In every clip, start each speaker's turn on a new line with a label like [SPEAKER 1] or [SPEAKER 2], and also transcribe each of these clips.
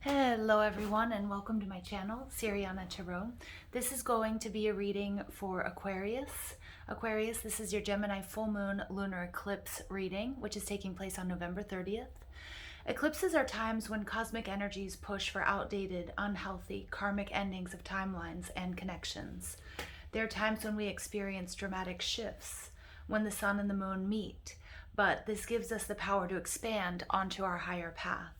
[SPEAKER 1] Hello everyone and welcome to my channel, Siriana Tarot. This is going to be a reading for Aquarius. Aquarius, this is your Gemini Full Moon Lunar Eclipse reading, which is taking place on November 30th. Eclipses are times when cosmic energies push for outdated, unhealthy, karmic endings of timelines and connections. They're times when we experience dramatic shifts, when the sun and the moon meet, but this gives us the power to expand onto our higher path.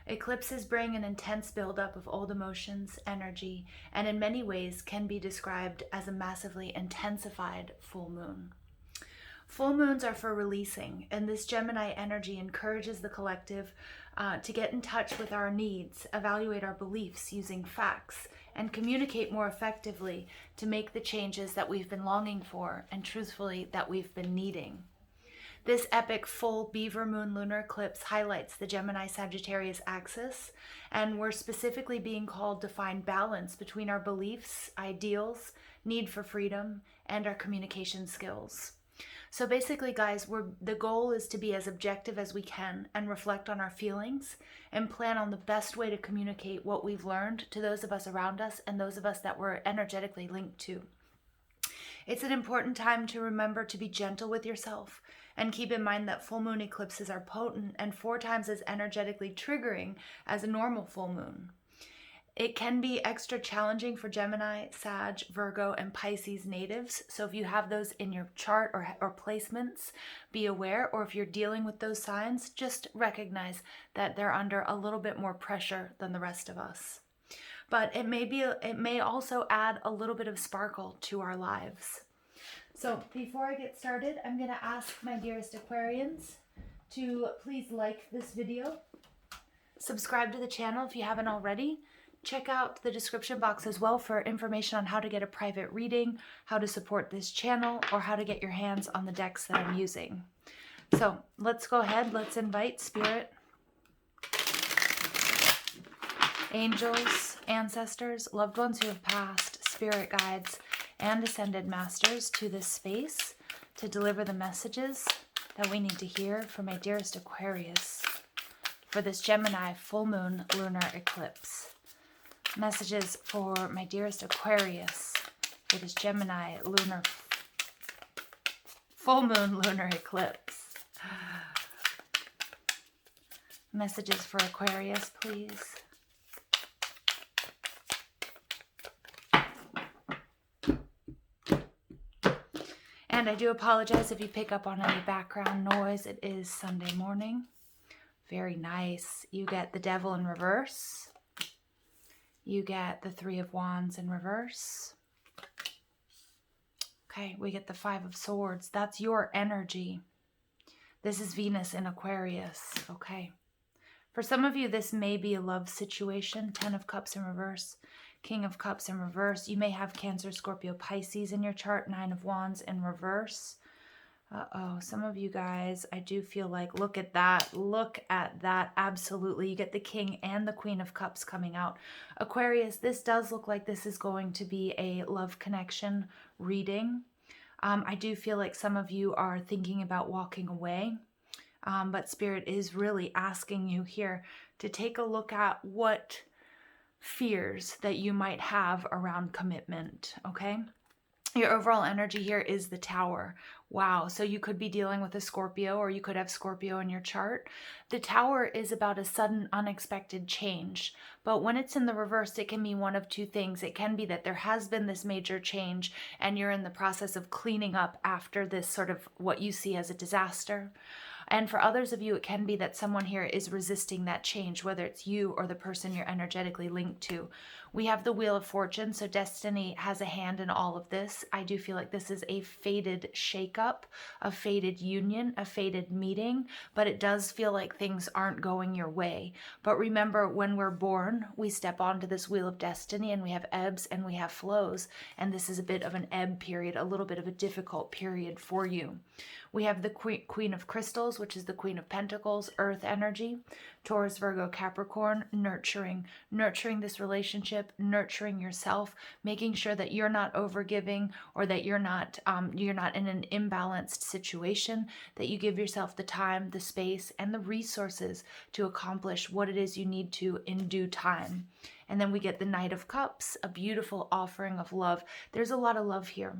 [SPEAKER 1] Eclipses bring an intense buildup of old emotions, energy, and in many ways can be described as a massively intensified full moon. Full moons are for releasing, and this Gemini energy encourages the collective to get in touch with our needs, evaluate our beliefs using facts, and communicate more effectively to make the changes that we've been longing for and truthfully that we've been needing. This epic full beaver moon lunar eclipse highlights the Gemini-Sagittarius axis, and we're specifically being called to find balance between our beliefs, ideals, need for freedom, and our communication skills. So basically, guys, the goal is to be as objective as we can and reflect on our feelings and plan on the best way to communicate what we've learned to those of us around us and those of us that we're energetically linked to. It's an important time to remember to be gentle with yourself and keep in mind that full moon eclipses are potent and 4 times as energetically triggering as a normal full moon. It can be extra challenging for Gemini, Sag, Virgo, and Pisces natives. So if you have those in your chart or placements, be aware. Or if you're dealing with those signs, just recognize that they're under a little bit more pressure than the rest of us. But it may also add a little bit of sparkle to our lives. So before I get started, I'm going to ask my dearest Aquarians to please like this video, subscribe to the channel if you haven't already, check out the description box as well for information on how to get a private reading, how to support this channel, or how to get your hands on the decks that I'm using. So let's go ahead, let's invite Spirit, angels, ancestors, loved ones who have passed, spirit guides, and ascended masters to this space to deliver the messages that we need to hear for my dearest Aquarius for this Gemini full moon lunar eclipse. Messages for my dearest Aquarius for this Gemini full moon lunar eclipse. Messages for Aquarius, please. And I do apologize if you pick up on any background noise. It is Sunday morning. Very nice. You get the Devil in reverse. You get the 3 of Wands in reverse. Okay, we get the 5 of Swords. That's your energy. This is Venus in Aquarius. Okay. For some of you, this may be a love situation. 10 of Cups in reverse. King of Cups in reverse. You may have Cancer, Scorpio, Pisces in your chart. 9 of Wands in reverse. Uh-oh, some of you guys, I do feel like, look at that. Look at that. Absolutely. You get the King and the Queen of Cups coming out. Aquarius, this does look like this is going to be a love connection reading. I do feel like some of you are thinking about walking away. But Spirit is really asking you here to take a look at what fears that you might have around commitment, okay? Your overall energy here is the Tower. Wow, so you could be dealing with a Scorpio, or you could have Scorpio in your chart. The Tower is about a sudden, unexpected change. But when it's in the reverse, it can be one of 2 things. It can be that there has been this major change and you're in the process of cleaning up after this sort of what you see as a disaster. And for others of you, it can be that someone here is resisting that change, whether it's you or the person you're energetically linked to. We have the Wheel of Fortune, so destiny has a hand in all of this. I do feel like this is a fated shakeup, a fated union, a fated meeting, but it does feel like things aren't going your way. But remember, when we're born, we step onto this wheel of destiny and we have ebbs and we have flows, and this is a bit of an ebb period, a little bit of a difficult period for you. We have the Queen of Crystals, which is the Queen of Pentacles, earth energy, Taurus, Virgo, Capricorn, nurturing this relationship, nurturing yourself, making sure that you're not overgiving or that you're not in an imbalanced situation, that you give yourself the time, the space, and the resources to accomplish what it is you need to in due time. And then we get the Knight of Cups, a beautiful offering of love. There's a lot of love here.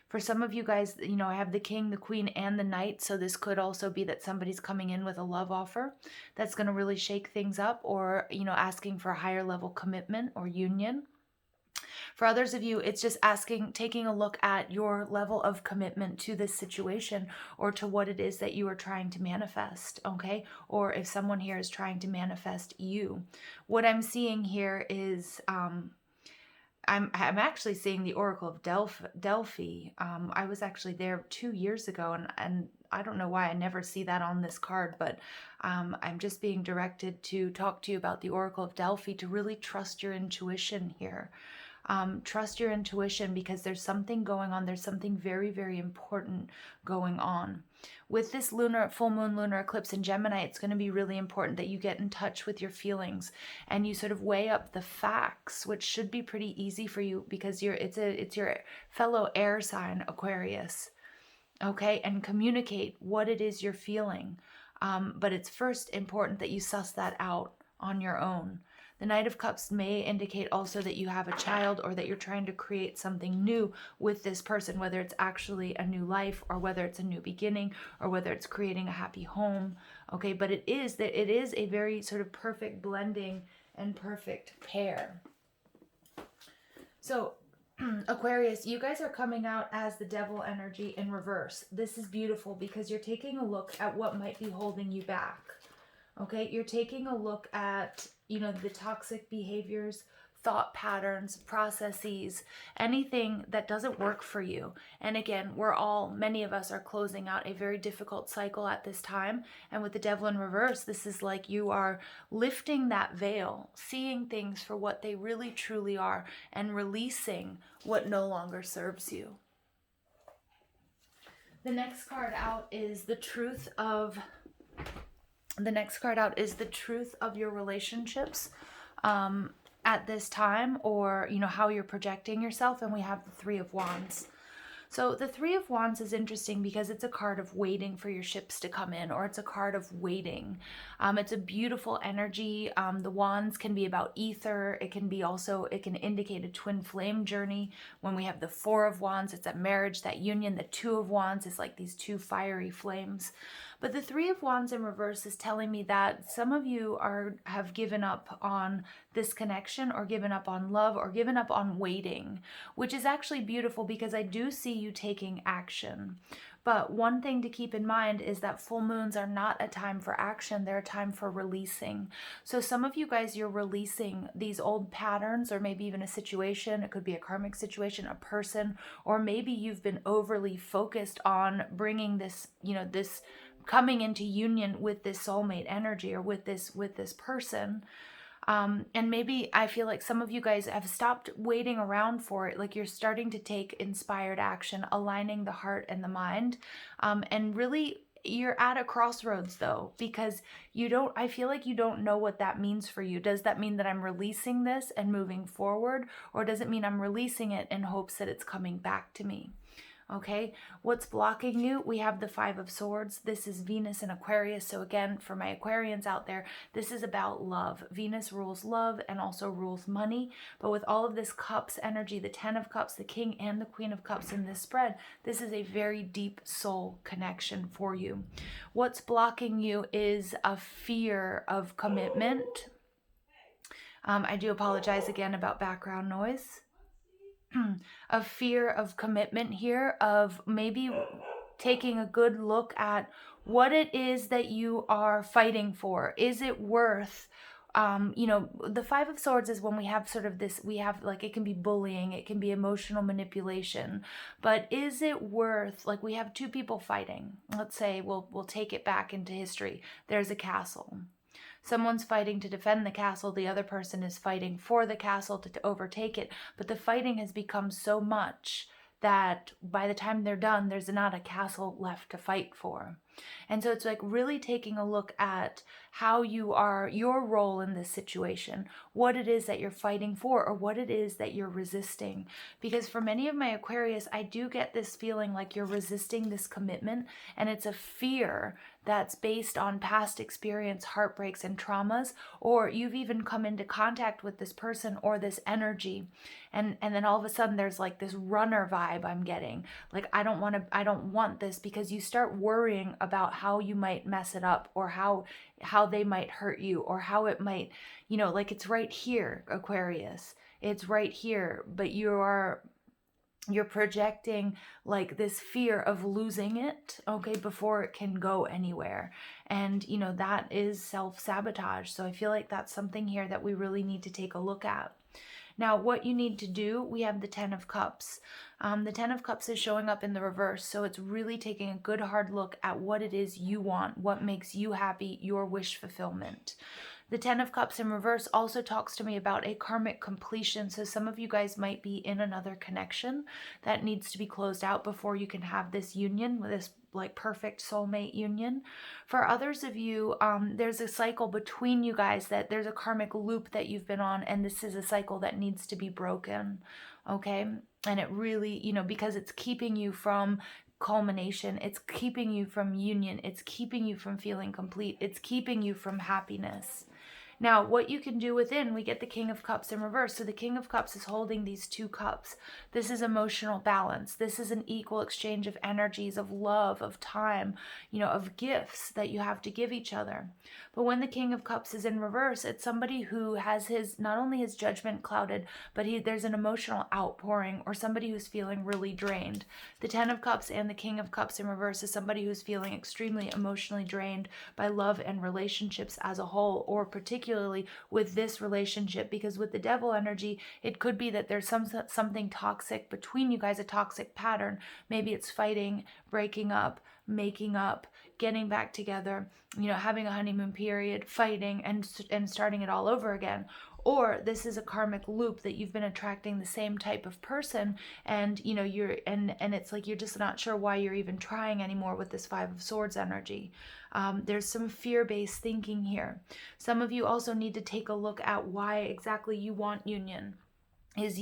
[SPEAKER 1] For some of you guys, I have the King, the Queen, and the Knight, so this could also be that somebody's coming in with a love offer that's going to really shake things up, or, asking for a higher level commitment or union. For others of you, it's just taking a look at your level of commitment to this situation or to what it is that you are trying to manifest, okay? Or if someone here is trying to manifest you. What I'm seeing here is... I'm actually seeing the Oracle of Delphi. I was actually there 2 years ago, and I don't know why I never see that on this card, but I'm just being directed to talk to you about the Oracle of Delphi, to really trust your intuition here. Trust your intuition, because there's something going on. There's something very, very important going on. With this full moon lunar eclipse in Gemini, it's going to be really important that you get in touch with your feelings and you sort of weigh up the facts, which should be pretty easy for you because it's your fellow air sign, Aquarius. Okay, and communicate what it is you're feeling. But it's first important that you suss that out on your own. The Knight of Cups may indicate also that you have a child, or that you're trying to create something new with this person, whether it's actually a new life, or whether it's a new beginning, or whether it's creating a happy home. Okay, but it is a very sort of perfect blending and perfect pair. So Aquarius, you guys are coming out as the Devil energy in reverse. This is beautiful because you're taking a look at what might be holding you back. Okay, you're taking a look at, the toxic behaviors, thought patterns, processes, anything that doesn't work for you. And again, many of us are closing out a very difficult cycle at this time. And with the Devil in reverse, this is like you are lifting that veil, seeing things for what they really truly are, and releasing what no longer serves you. The next card out is the truth of your relationships at this time, or how you're projecting yourself. And we have the Three of Wands. So the Three of Wands is interesting because it's a card of waiting for your ships to come in, or it's a card of waiting. It's a beautiful energy. The wands can be about ether. It can indicate a twin flame journey. When we have the Four of Wands, it's that marriage, that union. The Two of Wands is like these two fiery flames. But the Three of Wands in reverse is telling me that some of you have given up on this connection, or given up on love, or given up on waiting, which is actually beautiful because I do see you taking action. But one thing to keep in mind is that full moons are not a time for action. They're a time for releasing. So some of you guys, you're releasing these old patterns, or maybe even a situation. It could be a karmic situation, a person, or maybe you've been overly focused on bringing this, this coming into union with this soulmate energy, or with this person. And maybe I feel like some of you guys have stopped waiting around for it. Like you're starting to take inspired action, aligning the heart and the mind. And really, you're at a crossroads though, because I feel like you don't know what that means for you. Does that mean that I'm releasing this and moving forward? Or does it mean I'm releasing it in hopes that it's coming back to me? Okay, what's blocking you? We have the Five of Swords. This is Venus and Aquarius. So again, for my Aquarians out there, this is about love. Venus rules love and also rules money. But with all of this Cups energy, the Ten of Cups, the King and the Queen of Cups in this spread, this is a very deep soul connection for you. What's blocking you is a fear of commitment. I do apologize again about background noise. A fear of commitment here, of maybe taking a good look at what it is that you are fighting for. Is it worth, the Five of Swords is when we have sort of this, it can be bullying, it can be emotional manipulation, but is it worth, we have two people fighting. Let's say we'll take it back into history. There's a castle. Someone's fighting to defend the castle. The other person is fighting for the castle to overtake it. But the fighting has become so much that by the time they're done, there's not a castle left to fight for. And so it's like really taking a look at how you are, your role in this situation, what it is that you're fighting for, or what it is that you're resisting. Because for many of my Aquarius, I do get this feeling like you're resisting this commitment, and it's a fear that's based on past experience, heartbreaks, and traumas, or you've even come into contact with this person or this energy, and then all of a sudden there's like this runner vibe I'm getting. Like, I don't want this, because you start worrying about how you might mess it up, or how they might hurt you, or how it might, like, it's right here, Aquarius. It's right here, but you're projecting like this fear of losing it, okay, before it can go anywhere. And, that is self-sabotage. So I feel like that's something here that we really need to take a look at. Now, what you need to do, we have the Ten of Cups. The Ten of Cups is showing up in the reverse, so it's really taking a good hard look at what it is you want, what makes you happy, your wish fulfillment. The Ten of Cups in reverse also talks to me about a karmic completion. So some of you guys might be in another connection that needs to be closed out before you can have this union, with this like perfect soulmate union. For others of you, there's a cycle between you guys, that there's a karmic loop that you've been on, and this is a cycle that needs to be broken, okay? And it really, because it's keeping you from culmination, it's keeping you from union, it's keeping you from feeling complete, it's keeping you from happiness. Now, what you can do within, we get the King of Cups in reverse. So the King of Cups is holding these two cups. This is emotional balance. This is an equal exchange of energies, of love, of time, of gifts that you have to give each other. But when the King of Cups is in reverse, it's somebody who has not only his judgment clouded, but there's an emotional outpouring, or somebody who's feeling really drained. The Ten of Cups and the King of Cups in reverse is somebody who's feeling extremely emotionally drained by love and relationships as a whole, or particularly with this relationship, because with the Devil energy, it could be that there's something toxic between you guys, a toxic pattern. Maybe it's fighting, breaking up, making up, getting back together, having a honeymoon period, fighting, and starting it all over again. Or this is a karmic loop that you've been attracting the same type of person, and and it's like you're just not sure why you're even trying anymore with this Five of Swords energy. There's some fear-based thinking here. Some of you also need to take a look at why exactly you want union. Is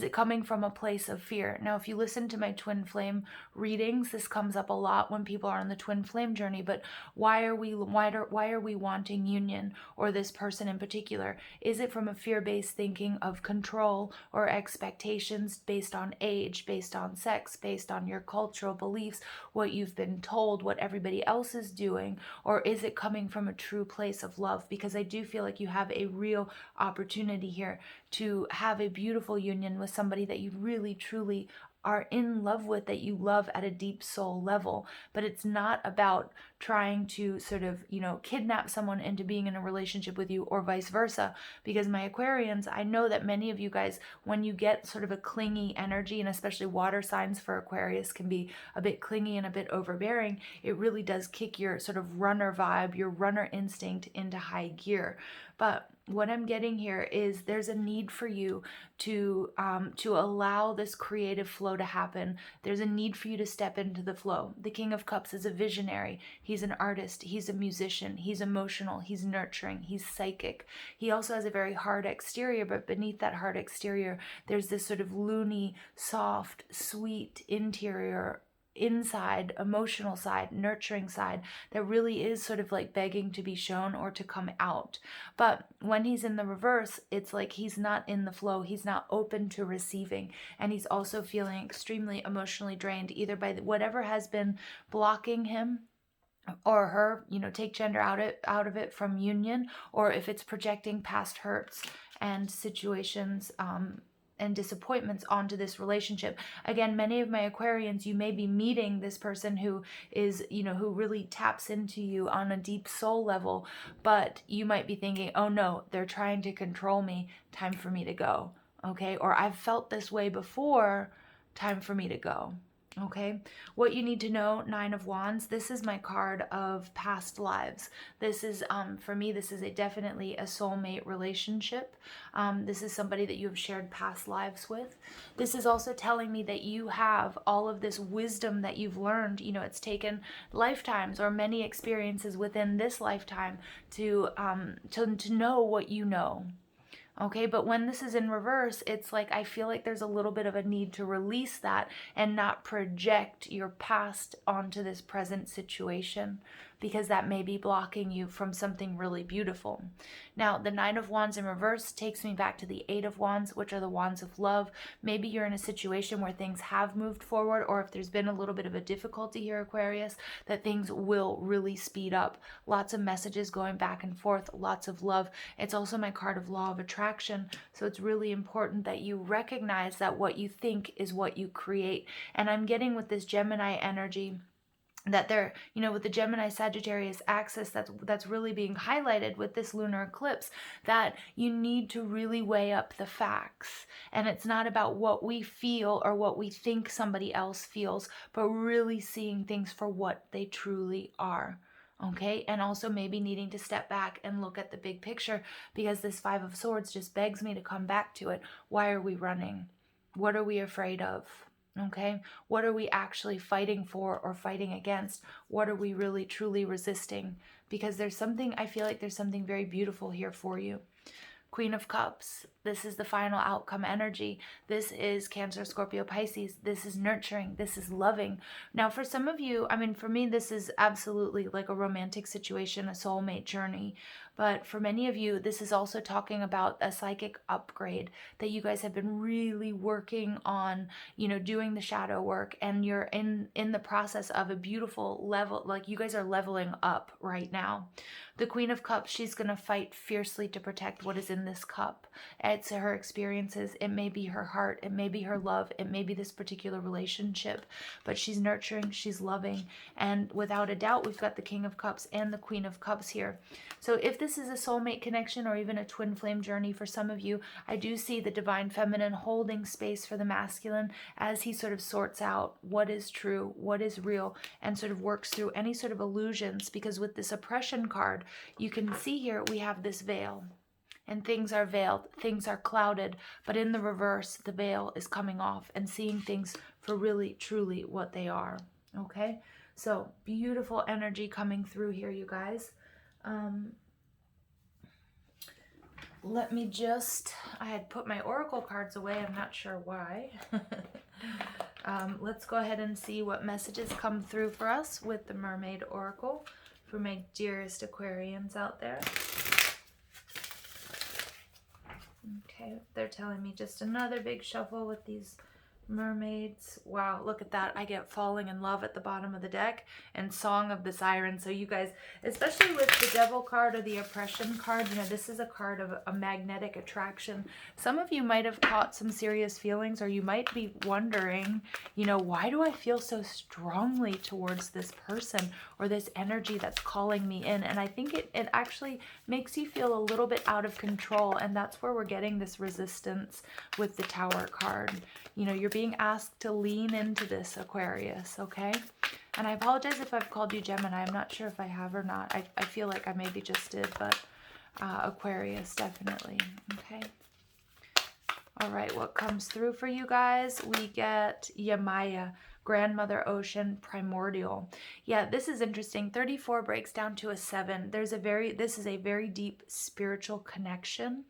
[SPEAKER 1] it coming from a place of fear? Now, if you listen to my twin flame readings, this comes up a lot when people are on the twin flame journey. But why are we wanting union, or this person in particular? Is it from a fear-based thinking of control or expectations based on age, based on sex, based on your cultural beliefs, what you've been told, what everybody else is doing? Or is it coming from a true place of love? Because I do feel like you have a real opportunity here to have a beautiful union with somebody that you really truly are in love with, that you love at a deep soul level. But it's not about trying to sort of, kidnap someone into being in a relationship with you, or vice versa. Because my Aquarians, I know that many of you guys, when you get sort of a clingy energy, and especially water signs for Aquarius can be a bit clingy and a bit overbearing, it really does kick your sort of runner vibe, your runner instinct into high gear. But what I'm getting here is there's a need for you to allow this creative flow to happen. There's a need for you to step into the flow. The King of Cups is a visionary. He's an artist. He's a musician. He's emotional. He's nurturing. He's psychic. He also has a very hard exterior, but beneath that hard exterior, there's this sort of loony, soft, sweet interior, inside, emotional side, nurturing side, that really is sort of like begging to be shown or to come out. But when he's in the reverse, it's like he's not in the flow, he's not open to receiving, and he's also feeling extremely emotionally drained, either by whatever has been blocking him or her, take gender out of it from union, or if it's projecting past hurts and situations and disappointments onto this relationship. Again, many of my Aquarians, you may be meeting this person who is, who really taps into you on a deep soul level, but you might be thinking, oh no, they're trying to control me, time for me to go, okay? Or I've felt this way before, time for me to go. Okay, what you need to know, Nine of Wands, this is my card of past lives. This is, for me, this is definitely a soulmate relationship. This is somebody that you have shared past lives with. This is also telling me that you have all of this wisdom that you've learned. You know, it's taken lifetimes or many experiences within this lifetime to know what you know. Okay, but when this is in reverse, it's like I feel like there's a little bit of a need to release that and not project your past onto this present situation, because that may be blocking you from something really beautiful. Now, the Nine of Wands in reverse takes me back to the Eight of Wands, which are the wands of love. Maybe you're in a situation where things have moved forward, or if there's been a little bit of a difficulty here, Aquarius, that things will really speed up. Lots of messages going back and forth, lots of love. It's also my card of law of attraction, so it's really important that you recognize that what you think is what you create. And I'm getting with this Gemini energy that they're, you know, with the Gemini Sagittarius axis, that's really being highlighted with this lunar eclipse, that you need to really weigh up the facts. And it's not about what we feel or what we think somebody else feels, but really seeing things for what they truly are. Okay, and also maybe needing to step back and look at the big picture, because this Five of Swords just begs me to come back to it. Why are we running? What are we afraid of? Okay, what are we actually fighting for or fighting against? What are we really truly resisting? Because there's something, I feel like there's something very beautiful here for you. Queen of Cups, this is the final outcome energy. This is Cancer, Scorpio, Pisces. This is nurturing. This is loving. Now, for some of you, I mean, for me, this is absolutely like a romantic situation, a soulmate journey. But for many of you, this is also talking about a psychic upgrade that you guys have been really working on, you know, doing the shadow work, and you're in the process of a beautiful level, like you guys are leveling up right now. The Queen of Cups, she's going to fight fiercely to protect what is in this cup. It's her experiences. It may be her heart. It may be her love. It may be this particular relationship. But she's nurturing. She's loving. And without a doubt, we've got the King of Cups and the Queen of Cups here. So if this is a soulmate connection or even a twin flame journey for some of you, I do see the divine feminine holding space for the masculine as he sort of sorts out what is true, what is real, and sort of works through any sort of illusions. Because with this oppression card, you can see here we have this veil. And things are veiled, things are clouded, but in the reverse, the veil is coming off and seeing things for really, truly what they are. Okay? So, beautiful energy coming through here, you guys. Let me just, I had put my oracle cards away, I'm not sure why. Let's go ahead and see what messages come through for us with the Mermaid Oracle for my dearest Aquarians out there. Okay, they're telling me just another big shuffle with these mermaids. Wow, look at that. I get Falling in Love at the bottom of the deck and Song of the Siren. So you guys, especially with the Devil card or the Oppression card, you know, this is a card of a magnetic attraction. Some of you might have caught some serious feelings, or you might be wondering, you know, why do I feel so strongly towards this person or this energy that's calling me in? And I think it actually makes you feel a little bit out of control, and that's where we're getting this resistance with the Tower card. You know, you're being asked to lean into this, Aquarius, okay? And I apologize if I've called you Gemini. I'm not sure if I have or not. I feel like I maybe just did, but Aquarius, definitely, okay? All right, what comes through for you guys? We get Yamaya, Grandmother Ocean, Primordial. Yeah, this is interesting. 34 breaks down to a 7. This is a very deep spiritual connection.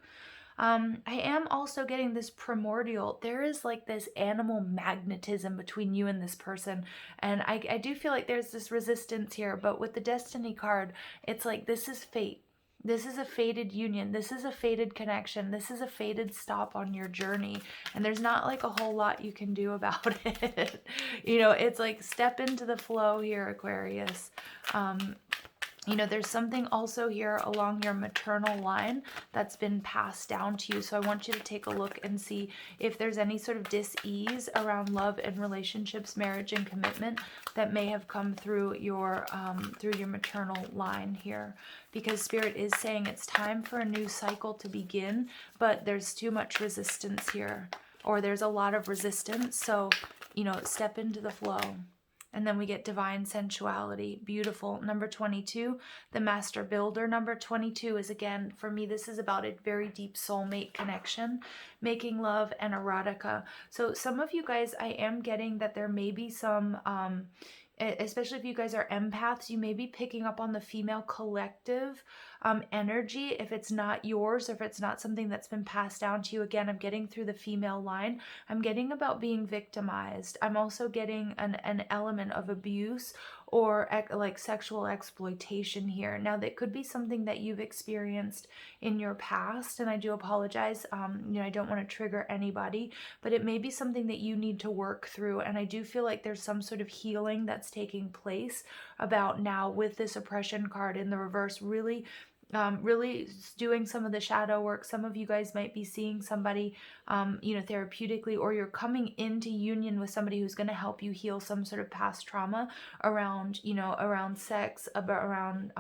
[SPEAKER 1] I am also getting this primordial. There is like this animal magnetism between you and this person. And I do feel like there's this resistance here. But with the Destiny card, it's like this is fate. This is a fated union. This is a fated connection. This is a fated stop on your journey. And there's not like a whole lot you can do about it. You know, it's like step into the flow here, Aquarius. You know, there's something also here along your maternal line that's been passed down to you. So I want you to take a look and see if there's any sort of dis-ease around love and relationships, marriage and commitment that may have come through your maternal line here. Because Spirit is saying it's time for a new cycle to begin, but there's too much resistance here. Or there's a lot of resistance. So you know, step into the flow. And then we get divine sensuality. Beautiful. Number 22, the master builder. Number 22 is, again, for me, this is about a very deep soulmate connection, making love and erotica. So some of you guys, I am getting that there may be some, especially if you guys are empaths, you may be picking up on the female collective energy if it's not yours, or if it's not something that's been passed down to you. Again, I'm getting through the female line. I'm getting about being victimized. I'm also getting an element of abuse or like sexual exploitation here. Now, that could be something that you've experienced in your past, and I do apologize. You know, I don't want to trigger anybody, but it may be something that you need to work through. And I do feel like there's some sort of healing that's taking place about now with this oppression card in the reverse, really doing some of the shadow work. Some of you guys might be seeing somebody, you know, therapeutically, or you're coming into union with somebody who's going to help you heal some sort of past trauma around, you know, around sex, around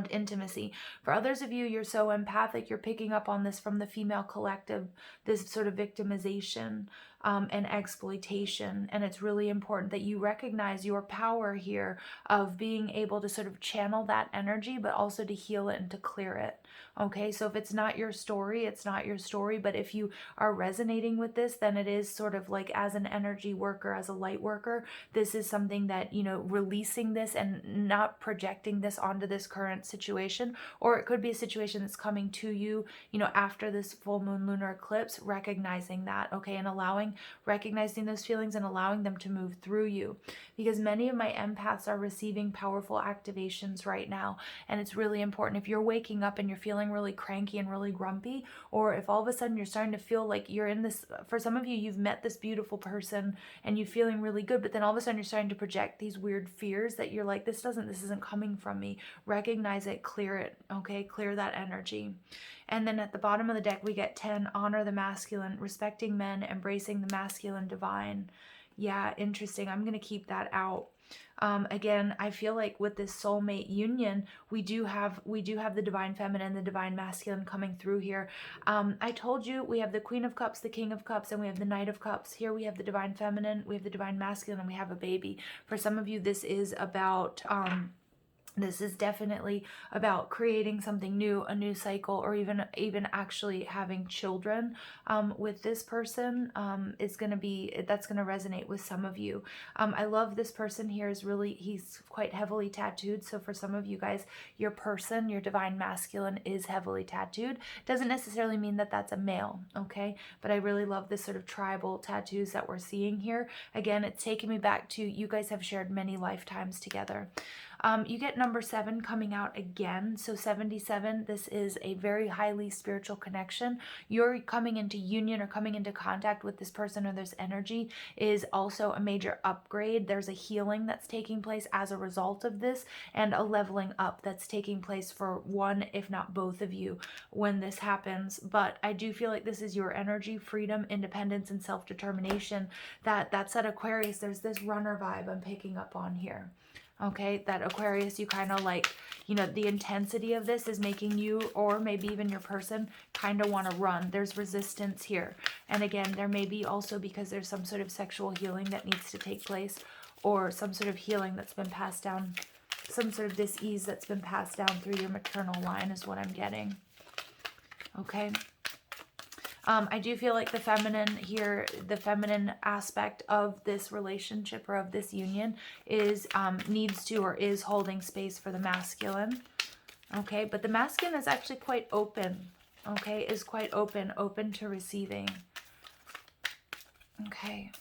[SPEAKER 1] intimacy. For others of you, you're so empathic, you're picking up on this from the female collective, this sort of victimization and exploitation. And it's really important that you recognize your power here of being able to sort of channel that energy, but also to heal it and to clear it. Okay, so if it's not your story, it's not your story. But if you are resonating with this, then it is sort of like, as an energy worker, as a light worker, this is something that, you know, releasing this and not projecting this onto this current situation, or it could be a situation that's coming to you, you know, after this full moon lunar eclipse, recognizing that, okay, and recognizing those feelings and allowing them to move through you. Because many of my empaths are receiving powerful activations right now, and it's really important. If you're waking up and you're feeling really cranky and really grumpy, or if all of a sudden you're starting to feel like you're in this, for some of you, you've met this beautiful person and you're feeling really good, but then all of a sudden you're starting to project these weird fears that you're like, this isn't coming from me. Recognize it, clear it, okay? Clear that energy. And then at the bottom of the deck, we get 10, honor the masculine, respecting men, embracing the masculine divine. Yeah, interesting. I'm going to keep that out. Again, I feel like with this soulmate union, we do have the divine feminine, the divine masculine coming through here. I told you we have the Queen of Cups, the King of Cups, and we have the Knight of Cups. Here we have the divine feminine, we have the divine masculine, and we have a baby. For some of you, this is about this is definitely about creating something new, a new cycle, or even actually having children with this person. That's going to resonate with some of you. I love this person here is really, he's quite heavily tattooed. So for some of you guys, your person, your divine masculine is heavily tattooed. Doesn't necessarily mean that that's a male, okay? But I really love this sort of tribal tattoos that we're seeing here. Again, it's taking me back to, you guys have shared many lifetimes together. You get number 7 coming out again. So 77, this is a very highly spiritual connection. You're coming into union or coming into contact with this person or this energy is also a major upgrade. There's a healing that's taking place as a result of this, and a leveling up that's taking place for one, if not both of you when this happens. But I do feel like this is your energy, freedom, independence, and self-determination. That's at Aquarius. There's this runner vibe I'm picking up on here. Okay, that Aquarius, you kind of like, you know, the intensity of this is making you, or maybe even your person, kind of want to run. There's resistance here. And again, there may be also because there's some sort of sexual healing that needs to take place, or some sort of healing that's been passed down, some sort of dis-ease that's been passed down through your maternal line is what I'm getting. Okay. I do feel like the feminine here, the feminine aspect of this relationship or of this union is needs to or is holding space for the masculine. Okay, but the masculine is actually quite open. Okay, is quite open to receiving. Okay,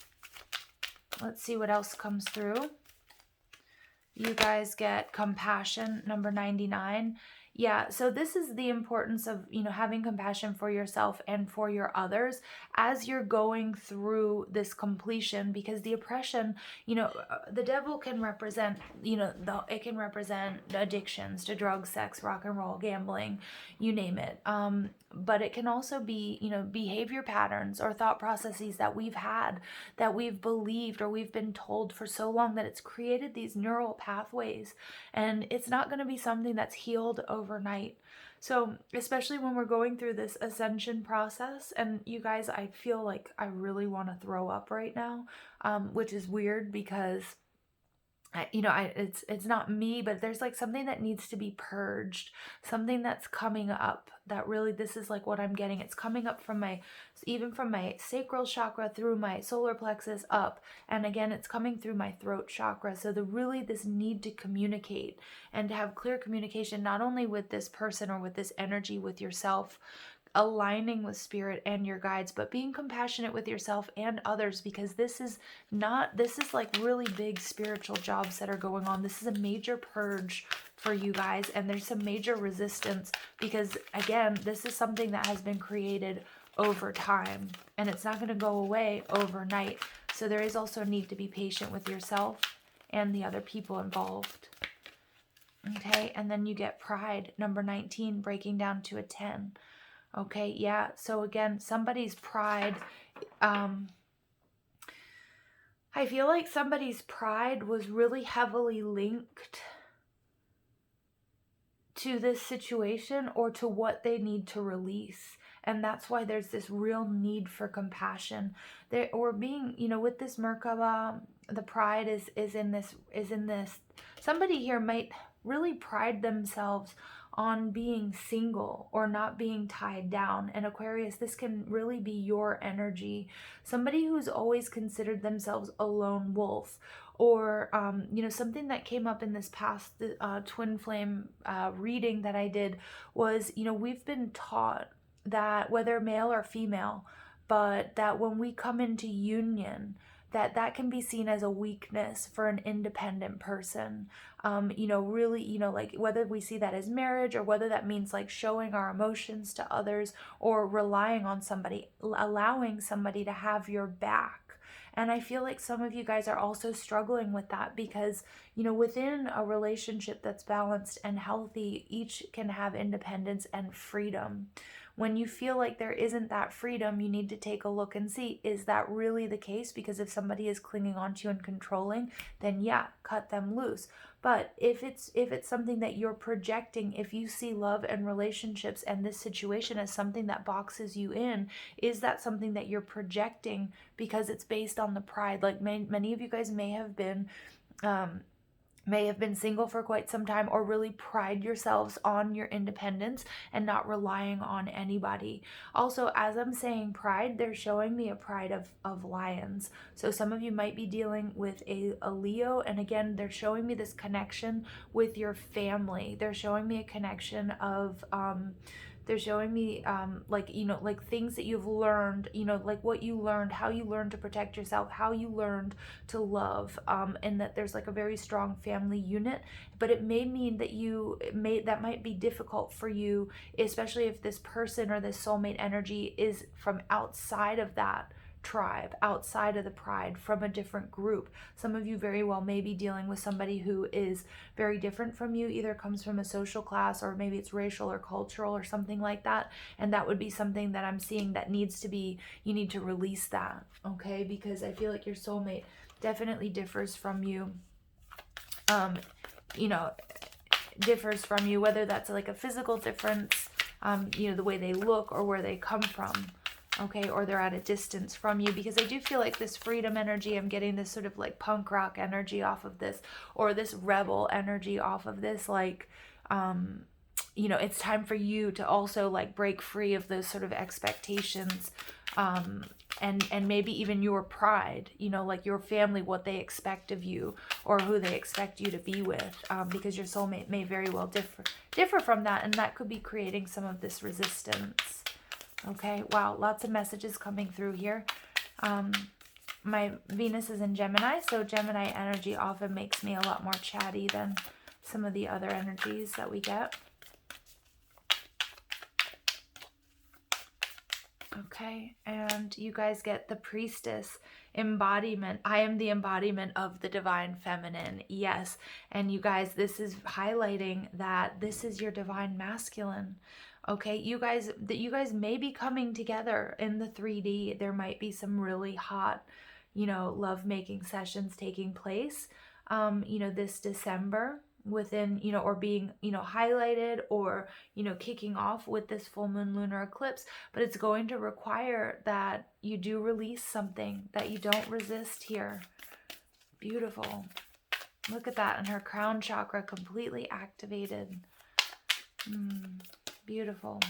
[SPEAKER 1] let's see what else comes through. You guys get compassion, number 99. Yeah, so this is the importance of, you know, having compassion for yourself and for your others as you're going through this completion, because the oppression, you know, the devil can represent, you know, it can represent addictions to drugs, sex, rock and roll, gambling, you name it. But it can also be, you know, behavior patterns or thought processes that we've had, that we've believed or we've been told for so long that it's created these neural pathways, and it's not going to be something that's healed overnight. So especially when we're going through this ascension process, and you guys, I feel like I really want to throw up right now, which is weird because it's not me, but there's like something that needs to be purged, something that's coming up that really, this is like what I'm getting. It's coming up from even from my sacral chakra through my solar plexus up. And again, it's coming through my throat chakra. So this need to communicate and to have clear communication, not only with this person or with this energy, with yourself, aligning with spirit and your guides, but being compassionate with yourself and others, because this is like really big spiritual jobs that are going on. This is a major purge for you guys, and there's some major resistance because, again, this is something that has been created over time, and it's not going to go away overnight. So there is also a need to be patient with yourself and the other people involved. Okay, and then you get pride, number 19, breaking down to a 10. Okay, yeah, so again, somebody's pride, I feel like somebody's pride was really heavily linked to this situation or to what they need to release. And that's why there's this real need for compassion. We're being, with this Merkaba, the pride is in this. Somebody here might really pride themselves on being single or not being tied down. And Aquarius, this can really be your energy. Somebody who's always considered themselves a lone wolf, or something that came up in this past twin flame reading that I did was, we've been taught that whether male or female, but that when we come into union, that can be seen as a weakness for an independent person. Really, like whether we see that as marriage or whether that means like showing our emotions to others or relying on somebody, allowing somebody to have your back. And I feel like some of you guys are also struggling with that because, within a relationship that's balanced and healthy, each can have independence and freedom. When you feel like there isn't that freedom, you need to take a look and see, is that really the case? Because if somebody is clinging on to you and controlling, then yeah, cut them loose. But if it's something that you're projecting, if you see love and relationships and this situation as something that boxes you in, is that something that you're projecting because it's based on the pride? Like many of you guys may have been single for quite some time, or really pride yourselves on your independence and not relying on anybody. Also, as I'm saying pride, they're showing me a pride of lions. So some of you might be dealing with a Leo, and again, they're showing me this connection with your family. They're showing me a connection of they're showing me like things that you've learned, like what you learned, how you learned to protect yourself, how you learned to love, and that there's like a very strong family unit. But it may mean that might be difficult for you, especially if this person or this soulmate energy is from outside of that tribe, outside of the pride, from a different group. Some of you very well may be dealing with somebody who is very different from you, either comes from a social class or maybe it's racial or cultural or something like that. And that would be something that I'm seeing that you need to release that, okay? Because I feel like your soulmate definitely differs from you, differs from you, whether that's like a physical difference, the way they look or where they come from. Okay, or they're at a distance from you, because I do feel like this freedom energy, I'm getting this sort of like punk rock energy off of this, or this rebel energy off of this, like, it's time for you to also like break free of those sort of expectations, and maybe even your pride, like your family, what they expect of you or who they expect you to be with, because your soulmate may very well differ from that, and that could be creating some of this resistance. Okay, wow, lots of messages coming through here. My Venus is in Gemini, so Gemini energy often makes me a lot more chatty than some of the other energies that we get. Okay, and you guys get the Priestess embodiment. I am the embodiment of the divine feminine. Yes, and you guys, this is highlighting that this is your divine masculine. Okay, you guys may be coming together in the 3D. There might be some really hot, love-making sessions taking place, this December. within, you know, or being, you know, highlighted or, you know, kicking off with this full moon lunar eclipse. But it's going to require that you do release something, that you don't resist here. Beautiful. Look at that. And her crown chakra completely activated. Beautiful.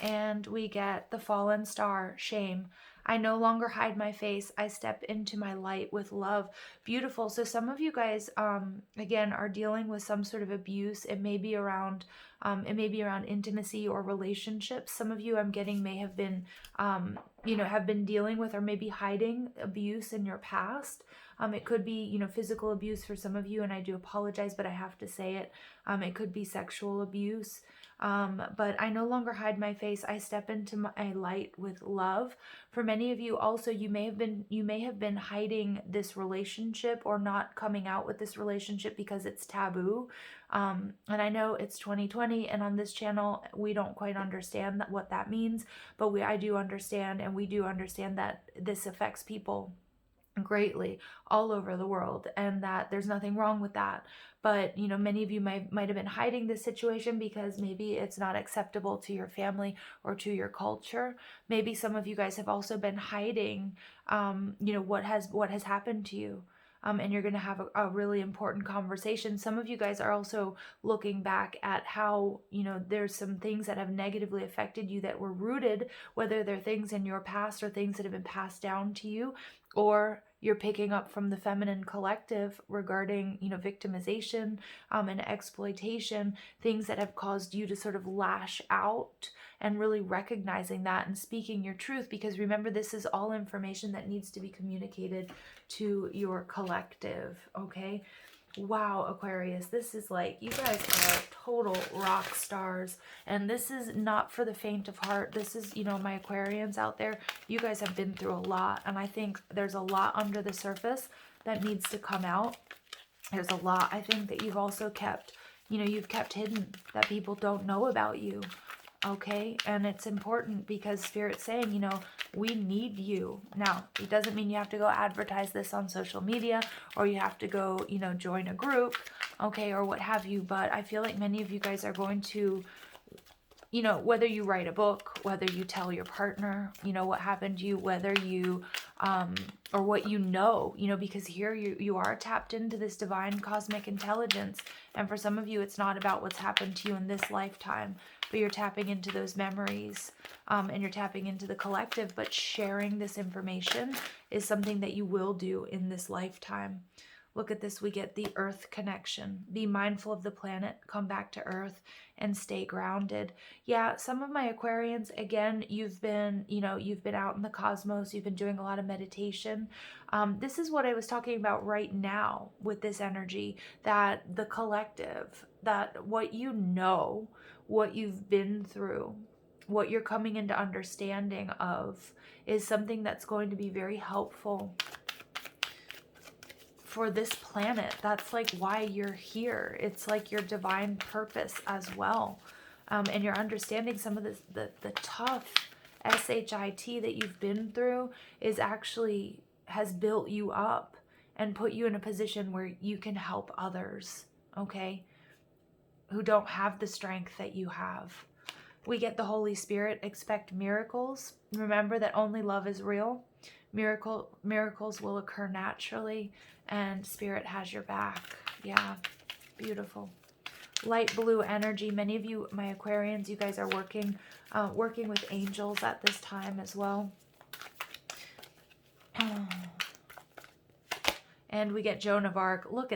[SPEAKER 1] And we get the fallen star, shame. I no longer hide my face. I step into my light with love. Beautiful. So some of you guys, again, are dealing with some sort of abuse. It may be around, intimacy or relationships. Some of you, I'm getting, may have been, you know, have been dealing with or maybe hiding abuse in your past. It could be, you know, physical abuse for some of you, and I do apologize, but I have to say it. It could be sexual abuse. But I no longer hide my face. I step into my light with love. For many of you also, you may have been hiding this relationship or not coming out with this relationship because it's taboo. And I know it's 2020, and on this channel, we don't quite understand what that means, but I do understand, and we do understand that this affects people greatly all over the world, and that there's nothing wrong with that. But, you know, many of you might have been hiding this situation because maybe it's not acceptable to your family or to your culture. Maybe some of you guys have also been hiding, you know, what has happened to you. And you're going to have a really important conversation. Some of you guys are also looking back at how, you know, there's some things that have negatively affected you that were rooted, whether they're things in your past or things that have been passed down to you, or you're picking up from the feminine collective regarding, you know, victimization and exploitation, things that have caused you to sort of lash out, and really recognizing that and speaking your truth. Because remember, this is all information that needs to be communicated to your collective, okay? Wow, Aquarius, this is like, you guys are total rock stars, and this is not for the faint of heart. This is, you know, my Aquarians out there, you guys have been through a lot, and I think there's a lot under the surface that needs to come out. There's a lot, I think, that you've also kept, you know, you've kept hidden, that people don't know about you. Okay, and it's important because Spirit's saying, you know, we need you. Now, it doesn't mean you have to go advertise this on social media, or you have to go, you know, join a group, okay, or what have you. But I feel like many of you guys are going to, you know, whether you write a book, whether you tell your partner, you know, what happened to you, whether you, or what you know, because here you are tapped into this divine cosmic intelligence. And for some of you, it's not about what's happened to you in this lifetime, but you're tapping into those memories, and you're tapping into the collective. But sharing this information is something that you will do in this lifetime. Look at this. We get the earth connection. Be mindful of the planet, come back to earth, and stay grounded. Yeah, some of my Aquarians, again, you've been out in the cosmos. You've been doing a lot of meditation. This is what I was talking about right now with this energy, that the collective, that what you know, what you've been through, what you're coming into understanding of is something that's going to be very helpful for this planet. That's like why you're here. It's like your divine purpose as well. And you're understanding some of this, the tough shit that you've been through is actually has built you up and put you in a position where you can help others, okay, who don't have the strength that you have. We get the Holy Spirit. Expect miracles. Remember that only love is real. Miracles will occur naturally, and Spirit has your back. Yeah, beautiful. Light blue energy. Many of you, my Aquarians, you guys are working with angels at this time as well. And we get Joan of Arc. Look at